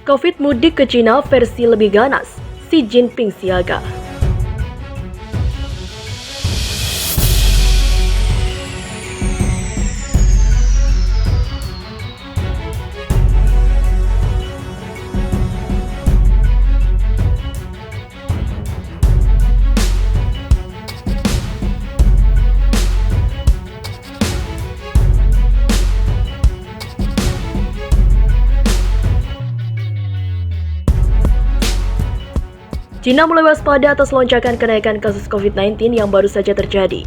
Covid mudik ke Cina versi lebih ganas, Xi Jinping siaga. Cina mulai waspada atas lonjakan kenaikan kasus COVID-19 yang baru saja terjadi.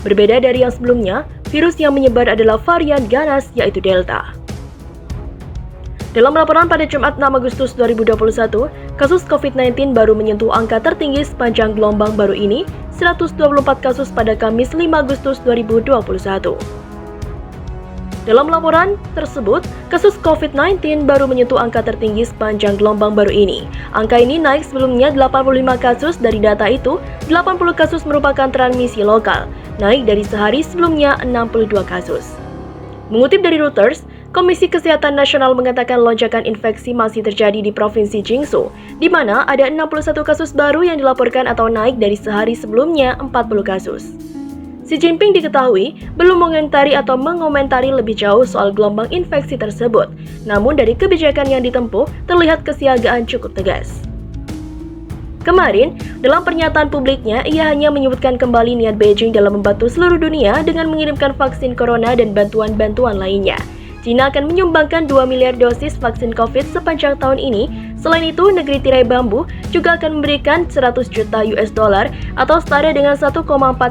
Berbeda dari yang sebelumnya, virus yang menyebar adalah varian ganas yaitu Delta. Dalam laporan pada Jumat 6 Agustus 2021, kasus COVID-19 baru menyentuh angka tertinggi sepanjang gelombang baru ini, 124 kasus pada Kamis 5 Agustus 2021. Dalam laporan tersebut, kasus COVID-19 baru menyentuh angka tertinggi sepanjang gelombang baru ini. Angka ini naik sebelumnya 85 kasus dari data itu, 80 kasus merupakan transmisi lokal, naik dari sehari sebelumnya 62 kasus. Mengutip dari Reuters, Komisi Kesehatan Nasional mengatakan lonjakan infeksi masih terjadi di Provinsi Jiangsu, di mana ada 61 kasus baru yang dilaporkan atau naik dari sehari sebelumnya 40 kasus. Xi Jinping diketahui belum mengomentari lebih jauh soal gelombang infeksi tersebut, namun dari kebijakan yang ditempuh terlihat kesiagaan cukup tegas. Kemarin, dalam pernyataan publiknya, ia hanya menyebutkan kembali niat Beijing dalam membantu seluruh dunia dengan mengirimkan vaksin corona dan bantuan-bantuan lainnya. Cina akan menyumbangkan 2 miliar dosis vaksin COVID sepanjang tahun ini. Selain itu, negeri tirai bambu juga akan memberikan 100 juta US dollar atau setara dengan 1,4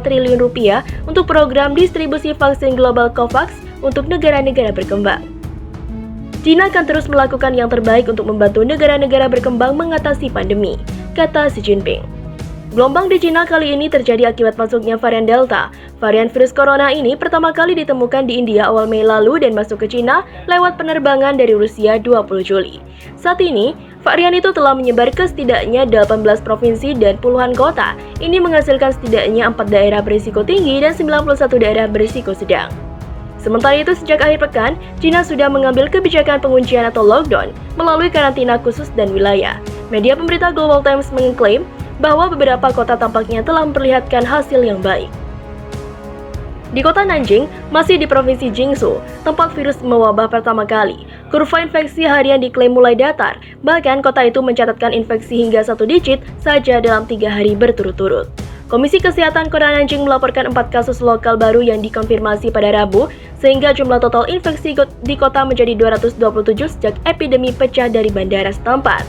triliun rupiah untuk program distribusi vaksin global COVAX untuk negara-negara berkembang. Cina akan terus melakukan yang terbaik untuk membantu negara-negara berkembang mengatasi pandemi, kata Xi Jinping. Gelombang di Cina kali ini terjadi akibat masuknya varian Delta. Varian virus corona ini pertama kali ditemukan di India awal Mei lalu dan masuk ke Cina lewat penerbangan dari Rusia 20 Juli. Saat ini, varian itu telah menyebar ke setidaknya 18 provinsi dan puluhan kota. Ini menghasilkan setidaknya 4 daerah berisiko tinggi dan 91 daerah berisiko sedang. Sementara itu, sejak akhir pekan, Cina sudah mengambil kebijakan penguncian atau lockdown melalui karantina khusus dan wilayah. Media pemberita Global Times mengklaim bahwa beberapa kota tampaknya telah memperlihatkan hasil yang baik. Di kota Nanjing, masih di Provinsi Jiangsu, tempat virus mewabah pertama kali, kurva infeksi harian diklaim mulai datar, bahkan kota itu mencatatkan infeksi hingga 1 digit saja dalam 3 hari berturut-turut. Komisi Kesehatan Kota Nanjing melaporkan 4 kasus lokal baru yang dikonfirmasi pada Rabu, sehingga jumlah total infeksi di kota menjadi 227 sejak epidemi pecah dari bandara setempat.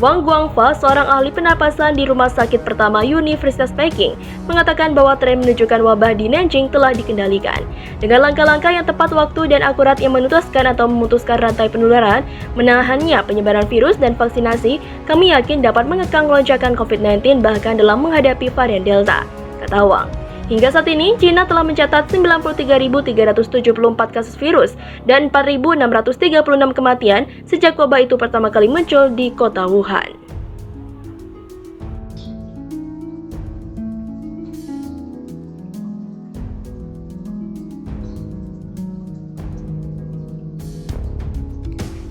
Wang Guangfa, seorang ahli pernapasan di Rumah Sakit Pertama Universitas Peking, mengatakan bahwa tren menunjukkan wabah di Nanjing telah dikendalikan. Dengan langkah-langkah yang tepat waktu dan akurat yang menuntaskan atau memutuskan rantai penularan, menahannya penyebaran virus dan vaksinasi, kami yakin dapat mengekang lonjakan COVID-19 bahkan dalam menghadapi varian Delta, kata Wang. Hingga saat ini, Cina telah mencatat 93.374 kasus virus dan 4.636 kematian sejak wabah itu pertama kali muncul di kota Wuhan.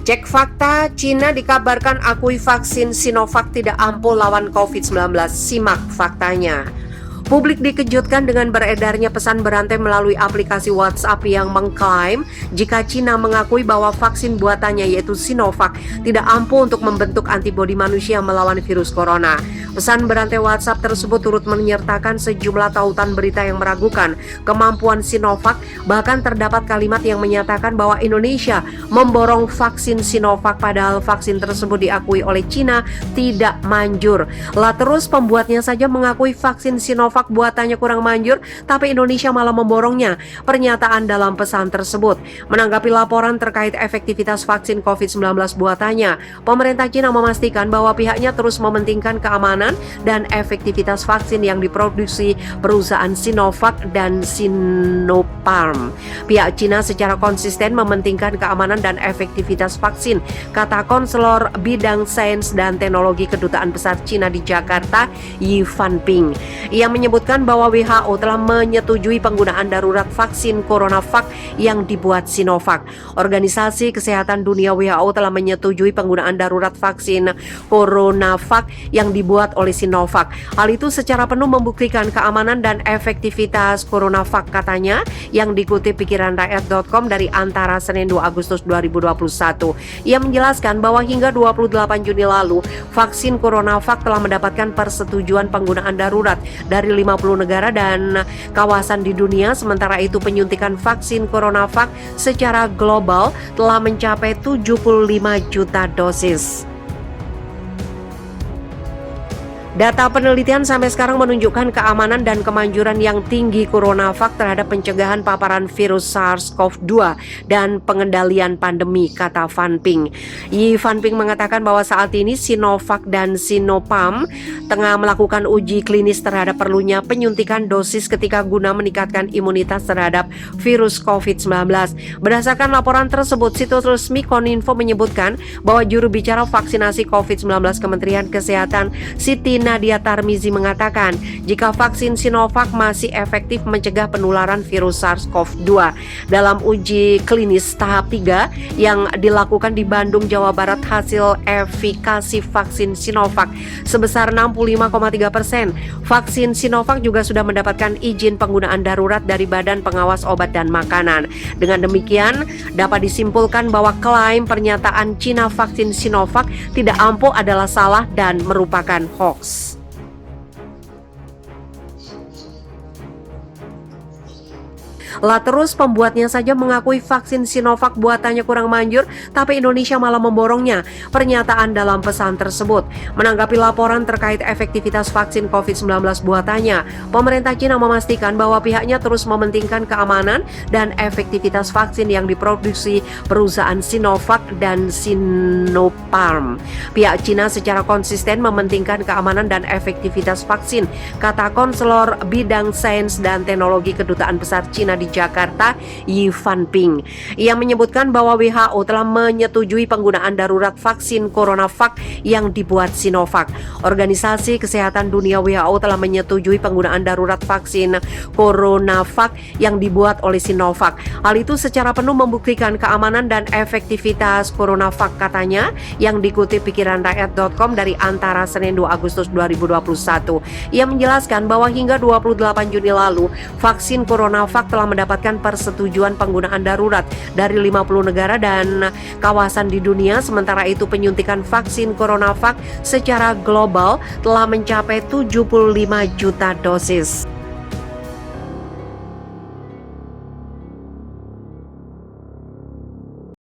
Cek fakta, Cina dikabarkan akui vaksin Sinovac tidak ampuh lawan COVID-19. Simak faktanya. Publik dikejutkan dengan beredarnya pesan berantai melalui aplikasi WhatsApp yang mengklaim jika Cina mengakui bahwa vaksin buatannya yaitu Sinovac tidak ampuh untuk membentuk antibodi manusia melawan virus corona. Pesan berantai WhatsApp tersebut turut menyertakan sejumlah tautan berita yang meragukan kemampuan Sinovac, bahkan terdapat kalimat yang menyatakan bahwa Indonesia memborong vaksin Sinovac padahal vaksin tersebut diakui oleh Cina tidak manjur. Lah terus pembuatnya saja mengakui vaksin Sinovac buatannya kurang manjur, tapi Indonesia malah memborongnya. Pernyataan dalam pesan tersebut. Menanggapi laporan terkait efektivitas vaksin COVID-19 buatannya, pemerintah Cina memastikan bahwa pihaknya terus mementingkan keamanan dan efektivitas vaksin yang diproduksi perusahaan Sinovac dan Sinopharm. Pihak Cina secara konsisten mementingkan keamanan dan efektivitas vaksin, kata konselor bidang sains dan teknologi Kedutaan Besar Cina di Jakarta, Yi Fanping. Ia menyebut menyebutkan bahwa WHO telah menyetujui penggunaan darurat vaksin CoronaVac yang dibuat Sinovac. Organisasi Kesehatan Dunia WHO telah menyetujui penggunaan darurat vaksin CoronaVac yang dibuat oleh Sinovac. Hal itu secara penuh membuktikan keamanan dan efektivitas CoronaVac, katanya, yang dikutip pikiranrakyat.com dari Antara Senin 2 Agustus 2021. Ia menjelaskan bahwa hingga 28 Juni lalu, vaksin CoronaVac telah mendapatkan persetujuan penggunaan darurat dari 50 negara dan kawasan di dunia. Sementara itu penyuntikan vaksin CoronaVac secara global telah mencapai 75 juta dosis. Data penelitian sampai sekarang menunjukkan keamanan dan kemanjuran yang tinggi CoronaVac terhadap pencegahan paparan virus SARS-CoV-2 dan pengendalian pandemi, kata Van Ping. Van Ping mengatakan bahwa saat ini Sinovac dan Sinopharm tengah melakukan uji klinis terhadap perlunya penyuntikan dosis ketika guna meningkatkan imunitas terhadap virus COVID-19. Berdasarkan laporan tersebut, situs resmi Koninfo menyebutkan bahwa juru bicara vaksinasi COVID-19 Kementerian Kesehatan Siti Nadia Tarmizi mengatakan jika vaksin Sinovac masih efektif mencegah penularan virus SARS-CoV-2. Dalam uji klinis tahap 3 yang dilakukan di Bandung, Jawa Barat, hasil efikasi vaksin Sinovac sebesar 65,3%. Vaksin Sinovac juga sudah mendapatkan izin penggunaan darurat dari Badan Pengawas Obat dan Makanan. Dengan demikian, dapat disimpulkan bahwa klaim pernyataan Cina vaksin Sinovac tidak ampuh adalah salah dan merupakan hoax. Lah terus pembuatnya saja mengakui vaksin Sinovac buatannya kurang manjur, tapi Indonesia malah memborongnya. Pernyataan dalam pesan tersebut menanggapi laporan terkait efektivitas vaksin COVID-19 buatannya. Pemerintah Cina memastikan bahwa pihaknya terus mementingkan keamanan dan efektivitas vaksin yang diproduksi perusahaan Sinovac dan Sinopharm. Pihak Cina secara konsisten mementingkan keamanan dan efektivitas vaksin, kata konselor bidang sains dan teknologi Kedutaan Besar Cina di Jakarta, Van Ping. Ia menyebutkan bahwa WHO telah menyetujui penggunaan darurat vaksin CoronaVac yang dibuat Sinovac. Organisasi Kesehatan Dunia WHO telah menyetujui penggunaan darurat vaksin CoronaVac yang dibuat oleh Sinovac. Hal itu secara penuh membuktikan keamanan dan efektivitas CoronaVac, katanya, yang dikutip pikiranrakyat.com dari Antara Senin 2 Agustus 2021. Ia menjelaskan bahwa hingga 28 Juni lalu, vaksin CoronaVac telah mendapatkan persetujuan penggunaan darurat dari 50 negara dan kawasan di dunia. Sementara itu penyuntikan vaksin CoronaVac secara global telah mencapai 75 juta dosis.